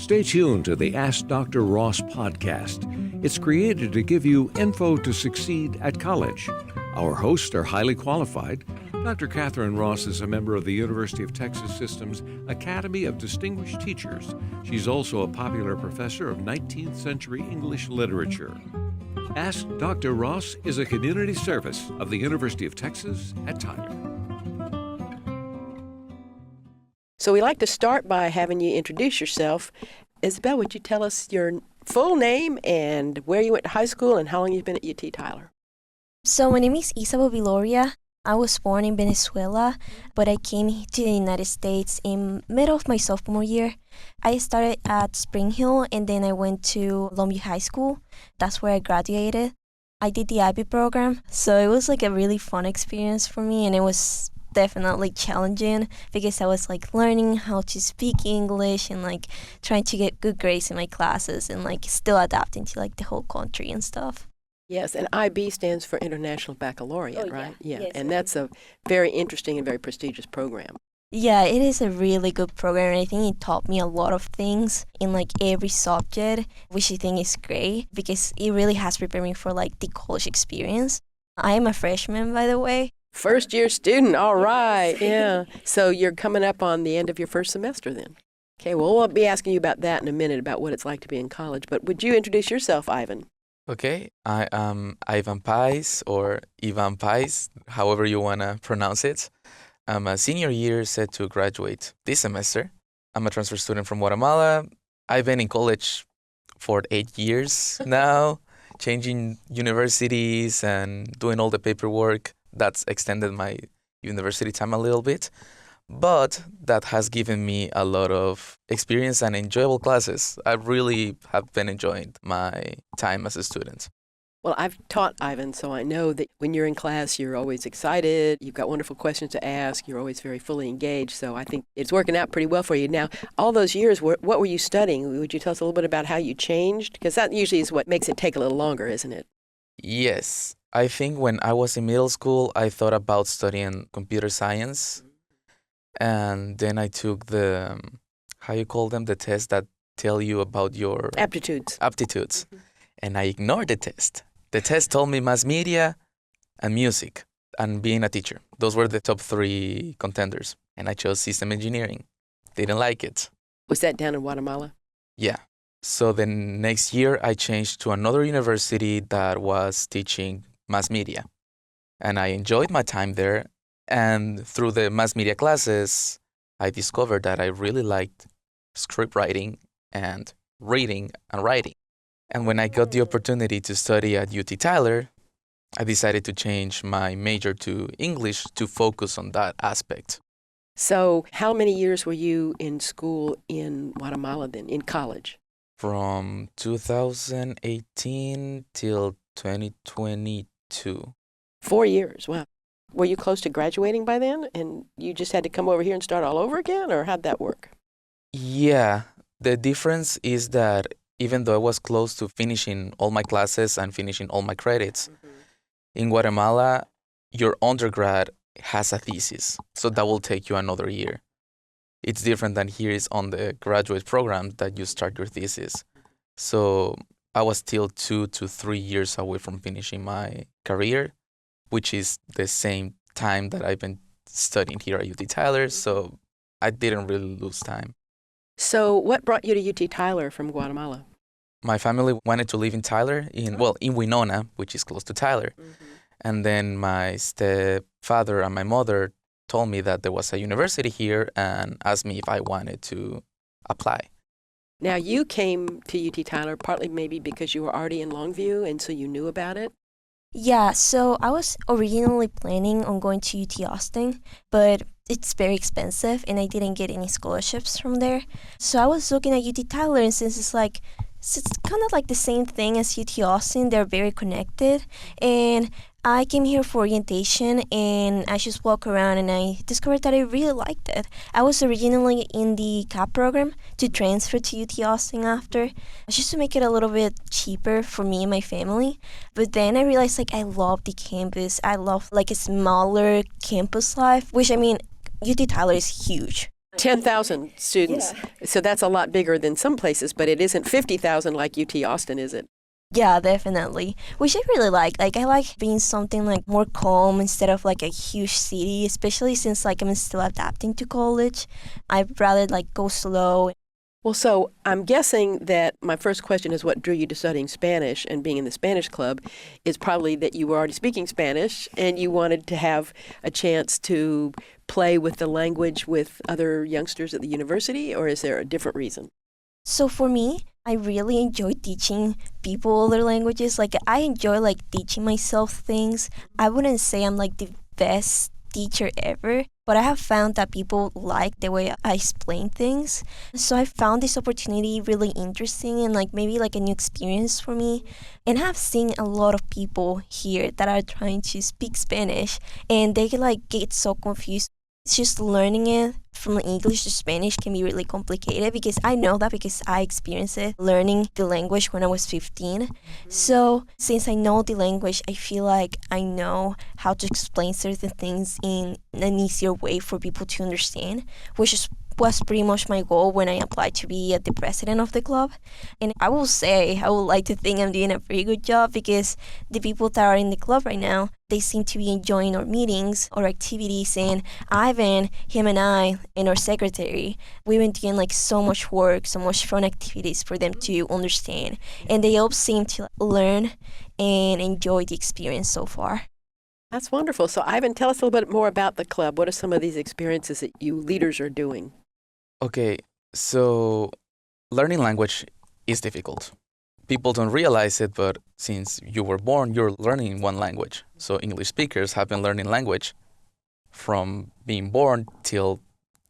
Stay tuned to the Ask Dr. Ross podcast. It's created to give you info to succeed at college. Our hosts are highly qualified. Dr. Catherine Ross is a member of the University of Texas System's Academy of Distinguished Teachers. She's also a popular professor of 19th century English literature. Ask Dr. Ross is a community service of the University of Texas at Tyler. So we like to start by having you introduce yourself. Isabel, would you tell us your full name and where you went to high school and how long you've been at UT Tyler? So my name is Isabel Viloria. I was born in Venezuela, but I came to the United States in middle of my sophomore year. I started at Spring Hill and then I went to Longview High School. That's where I graduated. I did the IB program, so it was like a really fun experience for me, and it was definitely challenging because I was like learning how to speak English and like trying to get good grades in my classes and like still adapting to like the whole country and stuff. Yes, and IB stands for International Baccalaureate, right? Yeah. Yes, and that's a very interesting and very prestigious program. Yeah, it is a really good program, and I think it taught me a lot of things in like every subject, which I think is great because it really has prepared me for like the college experience. I am a freshman, by the way. First-year student, all right, yeah. So you're coming up on the end of your first semester then. Okay, well, we'll be asking you about that in a minute, about what it's like to be in college. But would you introduce yourself, Ivan? Okay, I am Ivan Paiz, or Ivan Paiz, however you want to pronounce it. I'm a senior year, set to graduate this semester. I'm a transfer student from Guatemala. I've been in college for 8 years now, changing universities and doing all the paperwork. That's extended my university time a little bit. But that has given me a lot of experience and enjoyable classes. I really have been enjoying my time as a student. Well, I've taught Ivan, so I know that when you're in class, you're always excited. You've got wonderful questions to ask. You're always very fully engaged. So I think it's working out pretty well for you. Now, all those years, what were you studying? Would you tell us a little bit about how you changed? Because that usually is what makes it take a little longer, isn't it? Yes. I think when I was in middle school, I thought about studying computer science. And then I took the, how you call them, the tests that tell you about your aptitudes. Mm-hmm. And I ignored the test. The test told me mass media and music and being a teacher. Those were the top 3 contenders. And I chose system engineering. Didn't like it. Was that down in Guatemala? Yeah. So the next year I changed to another university that was teaching mass media. And I enjoyed my time there. And through the mass media classes, I discovered that I really liked script writing and reading and writing. And when I got the opportunity to study at UT Tyler, I decided to change my major to English to focus on that aspect. So how many years were you in school in Guatemala then, in college? From 2018 till 2022. 4 years, wow. Were you close to graduating by then, and you just had to come over here and start all over again, or how'd that work? Yeah, the difference is that even though I was close to finishing all my classes and finishing all my credits, in Guatemala, your undergrad has a thesis, so that will take you another year. It's different than here is on the graduate program that you start your thesis. So I was still 2 to 3 years away from finishing my career, which is the same time that I've been studying here at UT Tyler, so I didn't really lose time. So what brought you to UT Tyler from Guatemala? My family wanted to live in Tyler, in Winona, which is close to Tyler. And then my stepfather and my mother told me that there was a university here and asked me if I wanted to apply. Now, you came to UT Tyler partly maybe because you were already in Longview, and so you knew about it? Yeah, so I was originally planning on going to UT Austin, but it's very expensive and I didn't get any scholarships from there. So I was looking at UT Tyler, and since it's kind of like the same thing as UT Austin, they're very connected. And I came here for orientation and I just walked around and I discovered that I really liked it. I was originally in the CAP program to transfer to UT Austin after, just to make it a little bit cheaper for me and my family. But then I realized I love the campus. I love a smaller campus life, which UT Tyler is huge. 10,000 students. So that's a lot bigger than some places, but it isn't 50,000 like UT Austin, is it? Yeah, definitely. Which I really like. Like, I like being something like more calm instead of like a huge city, especially since like I'm still adapting to college. I'd rather like go slow. Well, so I'm guessing that my first question is what drew you to studying Spanish and being in the Spanish club is probably that you were already speaking Spanish and you wanted to have a chance to play with the language with other youngsters at the university, or is there a different reason? So for me, I really enjoy teaching people other languages. Like, I enjoy like teaching myself things. I wouldn't say I'm like the best teacher ever, but I have found that people like the way I explain things. So I found this opportunity really interesting and like maybe like a new experience for me. And I've seen a lot of people here that are trying to speak Spanish and they like get so confused. It's just learning it from English to Spanish can be really complicated because I know that because I experienced it learning the language when I was 15. So since I know the language, I feel like I know how to explain certain things in an easier way for people to understand, which was pretty much my goal when I applied to be the president of the club. And I will say, I would like to think I'm doing a pretty good job because the people that are in the club right now, they seem to be enjoying our meetings, our activities, and Ivan, him and I, and our secretary, we've been doing like so much work, so much fun activities for them to understand. And they all seem to learn and enjoy the experience so far. That's wonderful. So Ivan, tell us a little bit more about the club. What are some of these experiences that you leaders are doing? Okay, so learning language is difficult. People don't realize it, but since you were born, you're learning one language. So English speakers have been learning language from being born till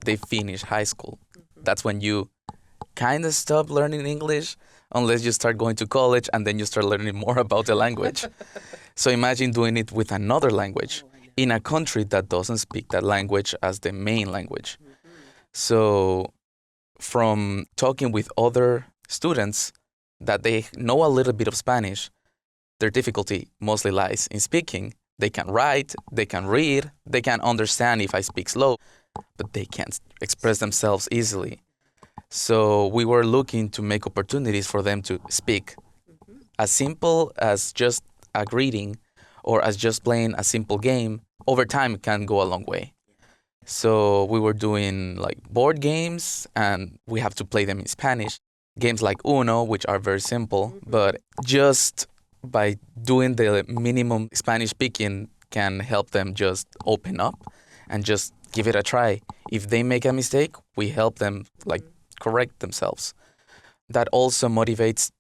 they finish high school. That's when you kind of stop learning English unless you start going to college and then you start learning more about the language. So imagine doing it with another language in a country that doesn't speak that language as the main language. So from talking with other students that they know a little bit of Spanish, their difficulty mostly lies in speaking. They can write, they can read, they can understand if I speak slow, but they can't express themselves easily. So we were looking to make opportunities for them to speak. As simple as just a greeting or as just playing a simple game, over time can go a long way. So we were doing like board games and we have to play them in Spanish. Games like Uno, which are very simple, but just by doing the minimum Spanish speaking can help them just open up and just give it a try. If they make a mistake, we help them like correct themselves. That also motivates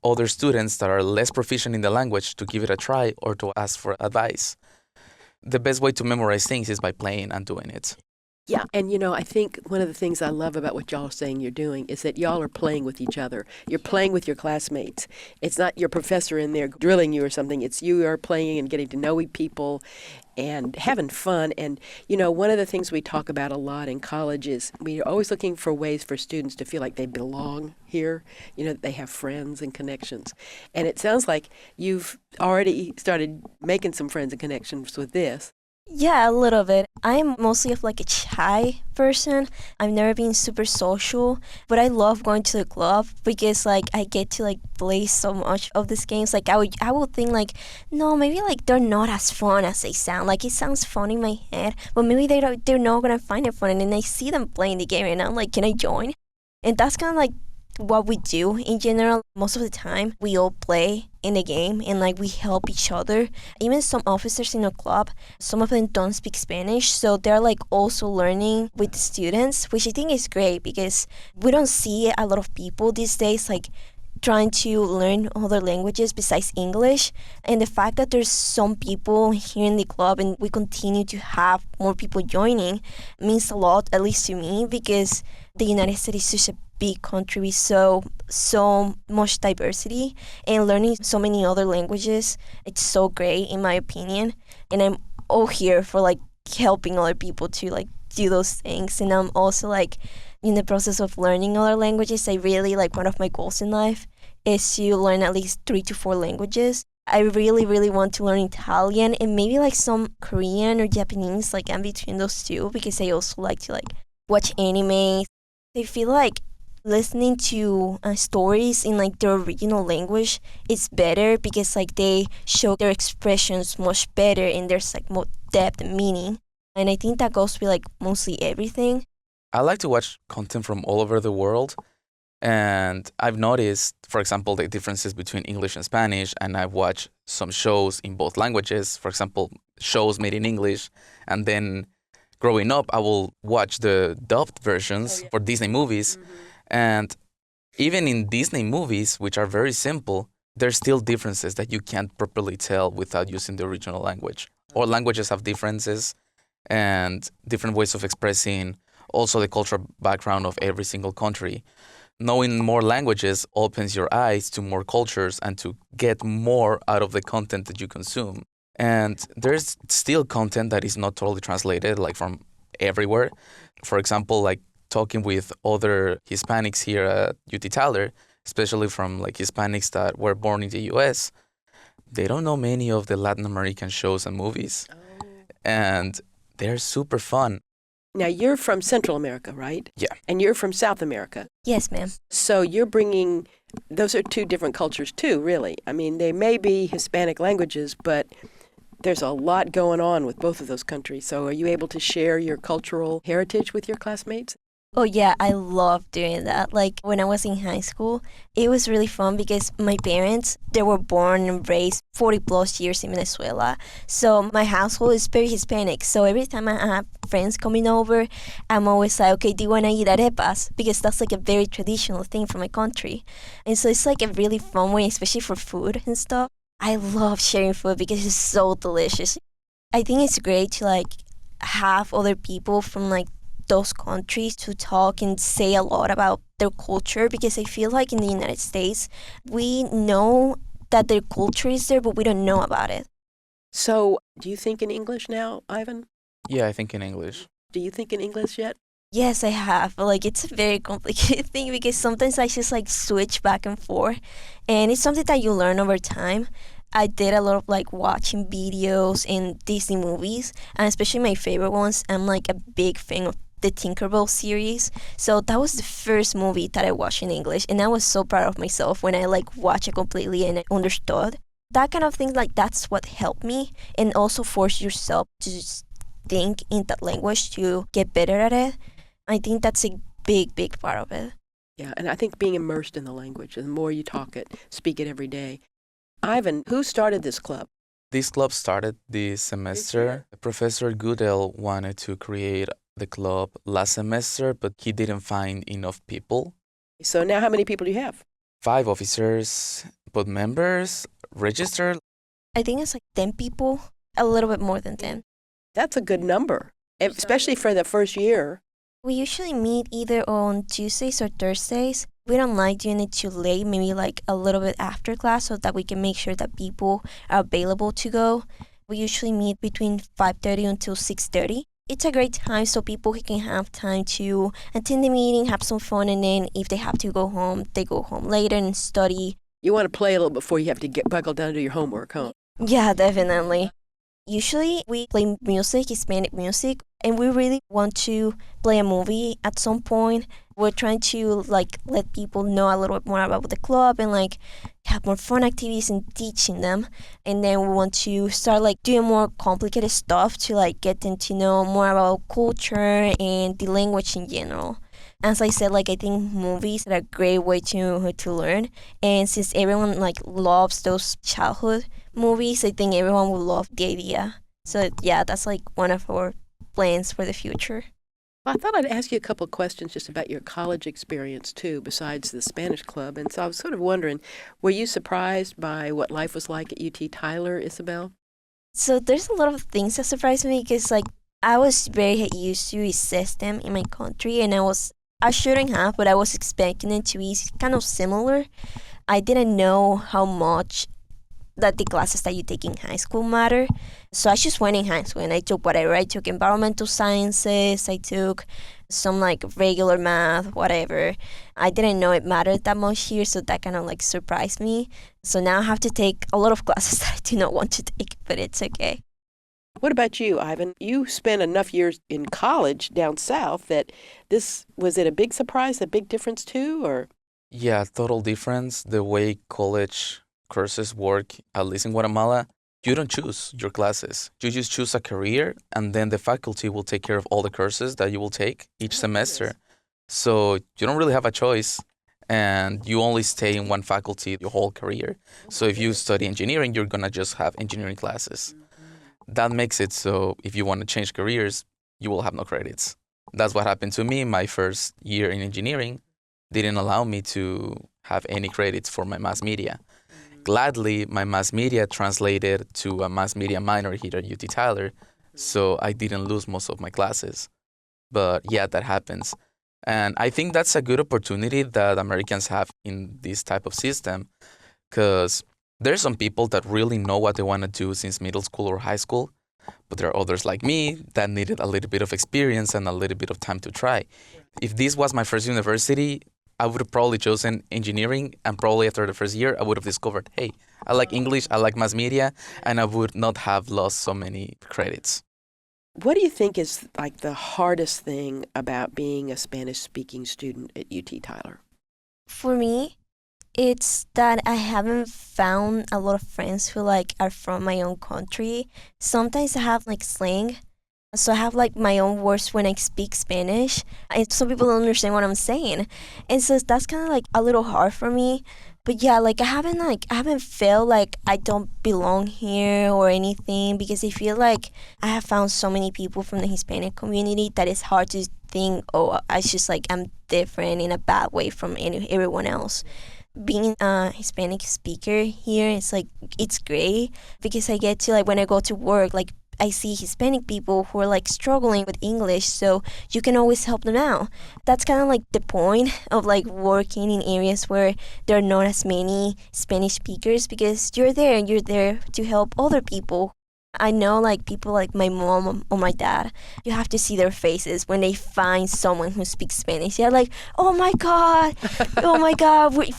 other students that are less proficient in the language to give it a try or to ask for advice. The best way to memorize things is by playing and doing it. Yeah, and I think one of the things I love about what y'all are saying you're doing is that y'all are playing with each other. You're playing with your classmates. It's not your professor in there drilling you or something. It's you are playing and getting to know people and having fun. And, one of the things we talk about a lot in college is we're always looking for ways for students to feel like they belong here, that they have friends and connections. And it sounds like you've already started making some friends and connections with this. Yeah, a little bit. I'm mostly of like a shy person. I've never been super social, but I love going to the club because like I get to like play so much of these games. Like I would think like, no, maybe like they're not as fun as they sound. Like it sounds fun in my head, but maybe they're not gonna find it fun. And then I see them playing the game and I'm like, can I join? And that's kind of like what we do in general. Most of the time we all play in the game and like we help each other. Even some officers in a club, some of them don't speak Spanish, so they're like also learning with the students, which I think is great because we don't see a lot of people these days like trying to learn other languages besides English. And the fact that there's some people here in the club and we continue to have more people joining means a lot, at least to me, because the United States is such a big country with so much diversity, and learning so many other languages, it's so great in my opinion. And I'm all here for like helping other people to like do those things. And I'm also like in the process of learning other languages. I really like, one of my goals in life is to learn at least 3 to 4 languages. I really want to learn Italian and maybe like some Korean or Japanese, like in between those two, because I also like to like watch anime. I feel like listening to stories in like their original language is better because like they show their expressions much better and there's like more depth and meaning. And I think that goes with like mostly everything. I like to watch content from all over the world. And I've noticed, for example, the differences between English and Spanish. And I've watched some shows in both languages. For example, shows made in English. And then growing up, I will watch the dubbed versions for Disney movies. And even in Disney movies, which are very simple, there's still differences that you can't properly tell without using the original language. All languages have differences and different ways of expressing also the cultural background of every single country. Knowing more languages opens your eyes to more cultures and to get more out of the content that you consume. And there's still content that is not totally translated, like from everywhere. For example, like talking with other Hispanics here at UT Tyler, especially from like Hispanics that were born in the US, they don't know many of the Latin American shows and movies. And they're super fun. Now, you're from Central America, right? Yeah. And you're from South America. Yes, ma'am. So you're bringing, those are two different cultures too, really. I mean, they may be Hispanic languages, but there's a lot going on with both of those countries. So are you able to share your cultural heritage with your classmates? Oh yeah, I love doing that. Like when I was in high school, it was really fun because my parents, they were born and raised 40 plus years in Venezuela. So my household is very Hispanic. So every time I have friends coming over, I'm always like, okay, do you want to eat arepas? Because that's like a very traditional thing from my country. And so it's like a really fun way, especially for food and stuff. I love sharing food because it's so delicious. I think it's great to like have other people from like those countries to talk and say a lot about their culture, because I feel like in the United States, we know that their culture is there, but we don't know about it. So do you think in English now, Ivan? Yeah, I think in English. Do you think in English yet? Yes, I have. Like, it's a very complicated thing because sometimes I just like switch back and forth, and it's something that you learn over time. I did a lot of like watching videos in Disney movies, and especially my favorite ones. I'm like a big fan of the Tinkerbell series. So that was the first movie that I watched in English, and I was so proud of myself when I like watched it completely and I understood. That kind of thing, like that's what helped me, and also force yourself to just think in that language to get better at it. I think that's a big part of it. Yeah, and I think being immersed in the language, the more you talk it, speak it every day. Ivan, who started this club? This club started this semester. Professor Goodell wanted to create the club last semester, but he didn't find enough people. So now how many people do you have? 5 officers, but members registered. I think it's like 10 people, a little bit more than 10. That's a good number, especially for the first year. We usually meet either on Tuesdays or Thursdays. We don't like doing it too late, maybe like a little bit after class so that we can make sure that people are available to go. We usually meet between 5:30 until 6:30. It's a great time so people can have time to attend the meeting, have some fun, and then if they have to go home, they go home later and study. You want to play a little before you have to get buckled down to your homework, huh? Yeah, definitely. Usually we play music, Hispanic music, and we really want to play a movie at some point. We're trying to like let people know a little bit more about the club and like have more fun activities and teaching them. And then we want to start like doing more complicated stuff to like get them to know more about culture and the language in general. As I said, like I think movies are a great way to learn. And since everyone like loves those childhood movies, I think everyone will love the idea. So yeah, that's like one of our plans for the future. Well, I thought I'd ask you a couple of questions just about your college experience too, besides the Spanish club. And so I was sort of wondering, were you surprised by what life was like at UT Tyler, Isabel? So there's a lot of things that surprised me because like I was very used to a system in my country, and I shouldn't have, but I was expecting it to be kind of similar. I didn't know how much that the classes that you take in high school matter. So I just went in high school and I took whatever. I took environmental sciences, I took some like regular math, whatever. I didn't know it mattered that much here, so that kind of like surprised me. So now I have to take a lot of classes that I do not want to take, but it's okay. What about you, Ivan? You spent enough years in college down south that was it a big surprise, a big difference too, or? Yeah, total difference. The way college courses work, at least in Guatemala, you don't choose your classes. You just choose a career, and then the faculty will take care of all the courses that you will take each semester. So you don't really have a choice, and you only stay in one faculty your whole career. So if you study engineering, you're gonna just have engineering classes. That makes it so if you want to change careers, you will have no credits. That's what happened to me. My first year in engineering didn't allow me to have any credits for my mass media. Gladly, my mass media translated to a mass media minor here at UT Tyler, so I didn't lose most of my classes. But yeah, that happens. And I think that's a good opportunity that Americans have in this type of system, because there's some people that really know what they want to do since middle school or high school, but there are others like me that needed a little bit of experience and a little bit of time to try. If this was my first university, I would have probably chosen engineering, and probably after the first year, I would have discovered, hey, I like English, I like mass media, and I would not have lost so many credits. What do you think is like the hardest thing about being a Spanish-speaking student at UT Tyler? For me, it's that I haven't found a lot of friends who like are from my own country. Sometimes I have like slang. So I have like my own words when I speak Spanish, and some people don't understand what I'm saying. And so that's kind of like a little hard for me. But yeah, like I haven't felt like I don't belong here or anything, because I feel like I have found so many people from the Hispanic community that it's hard to think, oh, I'm different in a bad way from everyone else. Being a Hispanic speaker here, it's great, because I get to, like, when I go to work, like, I see Hispanic people who are like struggling with English, so you can always help them out. That's kind of like the point of like working in areas where there are not as many Spanish speakers, because you're there to help other people. I know like people like my mom or my dad, you have to see their faces when they find someone who speaks Spanish. They're like, oh my God,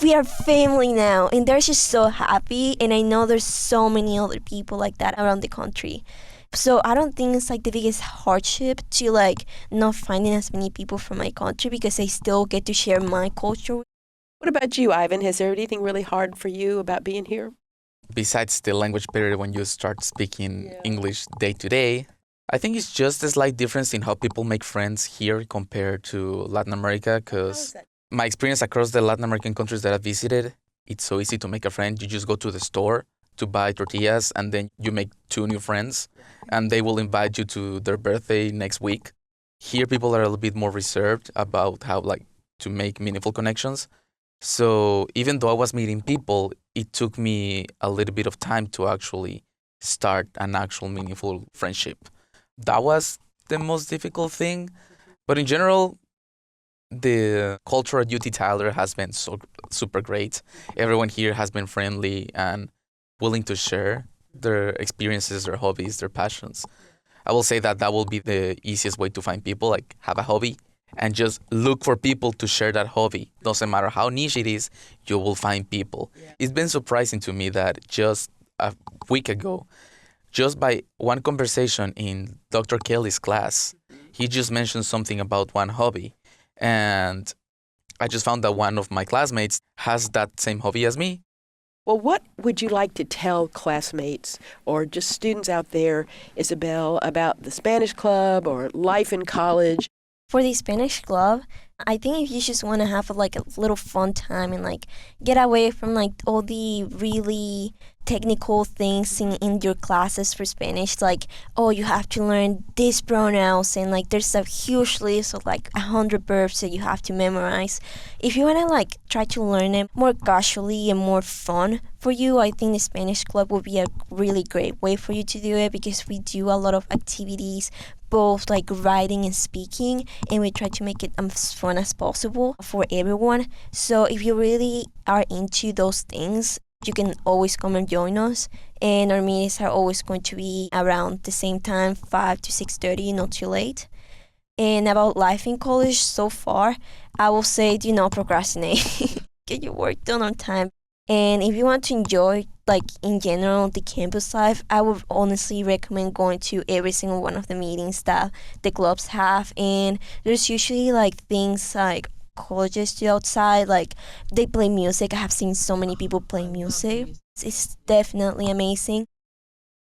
we are family now. And they're just so happy. And I know there's so many other people like that around the country. So I don't think it's like the biggest hardship to like not finding as many people from my country, because I still get to share my culture. What about you, Ivan? Has there anything really hard for you about being here? Besides the language barrier when you start speaking English day to day, I think it's just a slight difference in how people make friends here compared to Latin America, because my experience across the Latin American countries that I visited, it's so easy to make a friend. You just go to the store to buy tortillas, and then you make 2 new friends, and they will invite you to their birthday next week. Here, people are a little bit more reserved about how like to make meaningful connections. So even though I was meeting people, it took me a little bit of time to actually start an actual meaningful friendship. That was the most difficult thing. But in general, the culture at UT Tyler has been so super great. Everyone here has been friendly and willing to share their experiences, their hobbies, their passions. I will say that will be the easiest way to find people, like have a hobby and just look for people to share that hobby. Doesn't matter how niche it is, you will find people. It's been surprising to me that just a week ago, just by one conversation in Dr. Kelly's class, he just mentioned something about one hobby. And I just found that one of my classmates has that same hobby as me. Well, what would you like to tell classmates or just students out there, Isabel, about the Spanish Club or life in college? For the Spanish Club, I think if you just want to have like a little fun time and like get away from like all the really technical things in your classes for Spanish, like, oh, you have to learn these pronouns, and like there's a huge list of like 100 verbs that you have to memorize. If you want to like try to learn it more casually and more fun for you, I think the Spanish Club would be a really great way for you to do it, because we do a lot of activities, both like writing and speaking, and we try to make it as fun as possible for everyone. So if you really are into those things, you can always come and join us. And our meetings are always going to be around the same time, 5 to 6:30, not too late. And about life in college so far, I will say do not procrastinate. Get your work done on time. And if you want to enjoy, like in general, the campus life, I would honestly recommend going to every single one of the meetings that the clubs have. And there's usually like things like colleges do outside, like they play music. I have seen so many people play music. It's definitely amazing.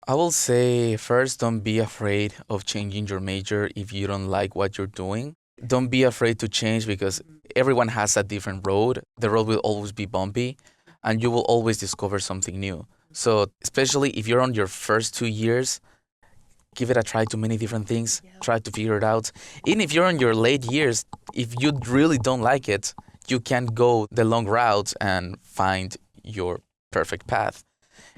I will say first, don't be afraid of changing your major if you don't like what you're doing. Don't be afraid to change because everyone has a different road. The road will always be bumpy and you will always discover something new. So especially if you're on your first 2 years, give it a try to many different things, try to figure it out. Even if you're in your late years, if you really don't like it, you can go the long route and find your perfect path.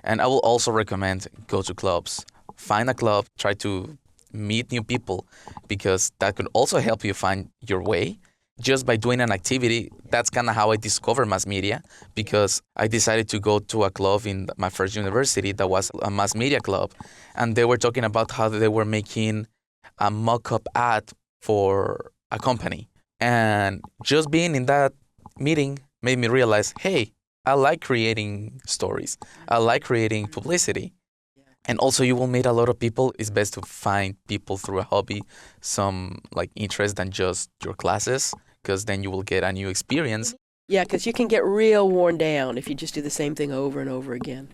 And I will also recommend go to clubs. Find a club, try to meet new people because that could also help you find your way. Just by doing an activity, that's kind of how I discovered mass media because I decided to go to a club in my first university that was a mass media club. And they were talking about how they were making a mock-up ad for a company. And just being in that meeting made me realize, hey, I like creating stories. I like creating publicity. And also you will meet a lot of people. It's best to find people through a hobby, some like interest than just your classes, because then you will get a new experience. Yeah, because you can get real worn down if you just do the same thing over and over again.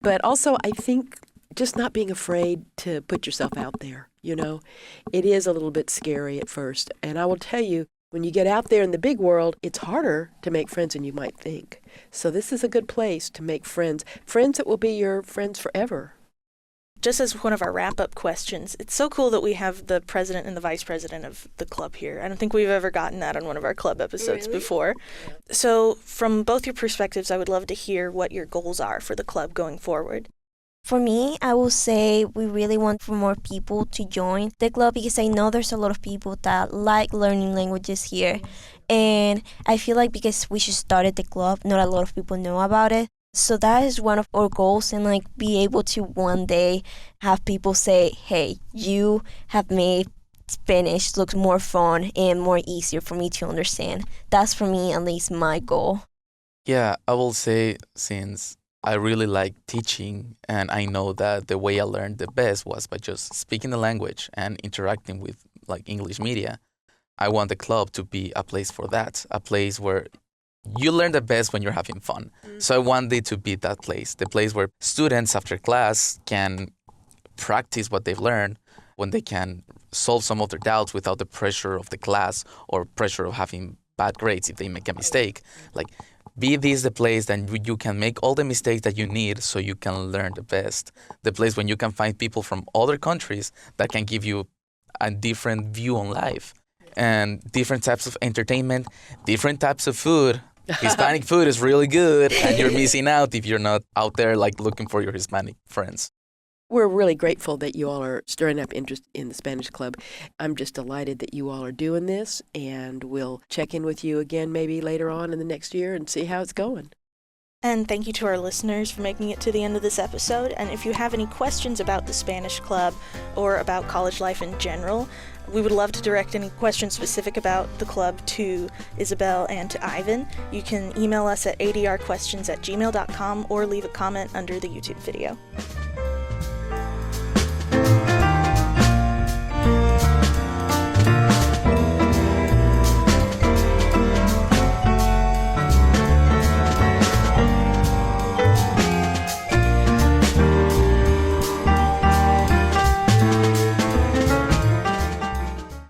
But also, I think just not being afraid to put yourself out there, you know. It is a little bit scary at first. And I will tell you, when you get out there in the big world, it's harder to make friends than you might think. So this is a good place to make friends that will be your friends forever. Just as one of our wrap-up questions, it's so cool that we have the president and the vice president of the club here. I don't think we've ever gotten that on one of our club episodes before. So from both your perspectives, I would love to hear what your goals are for the club going forward. For me, I will say we really want for more people to join the club because I know there's a lot of people that like learning languages here. And I feel like because we just started the club, not a lot of people know about it. So that is one of our goals, and like be able to one day have people say, hey, you have made Spanish look more fun and more easier for me to understand. That's for me at least my goal. Yeah, I will say since I really like teaching and I know that the way I learned the best was by just speaking the language and interacting with like English media, I want the club to be a place for that, a place where you learn the best when you're having fun. So I want it to be that place, the place where students after class can practice what they've learned, when they can solve some of their doubts without the pressure of the class or pressure of having bad grades if they make a mistake. Like, be this the place that you can make all the mistakes that you need so you can learn the best. The place when you can find people from other countries that can give you a different view on life and different types of entertainment, different types of food. Hispanic food is really good, and you're missing out if you're not out there like looking for your Hispanic friends. We're really grateful that you all are stirring up interest in the Spanish Club. I'm just delighted that you all are doing this, and we'll check in with you again maybe later on in the next year and see how it's going. And thank you to our listeners for making it to the end of this episode. And if you have any questions about the Spanish Club or about college life in general, we would love to direct any questions specific about the club to Isabel and to Ivan. You can email us at adrquestions@gmail.com or leave a comment under the YouTube video.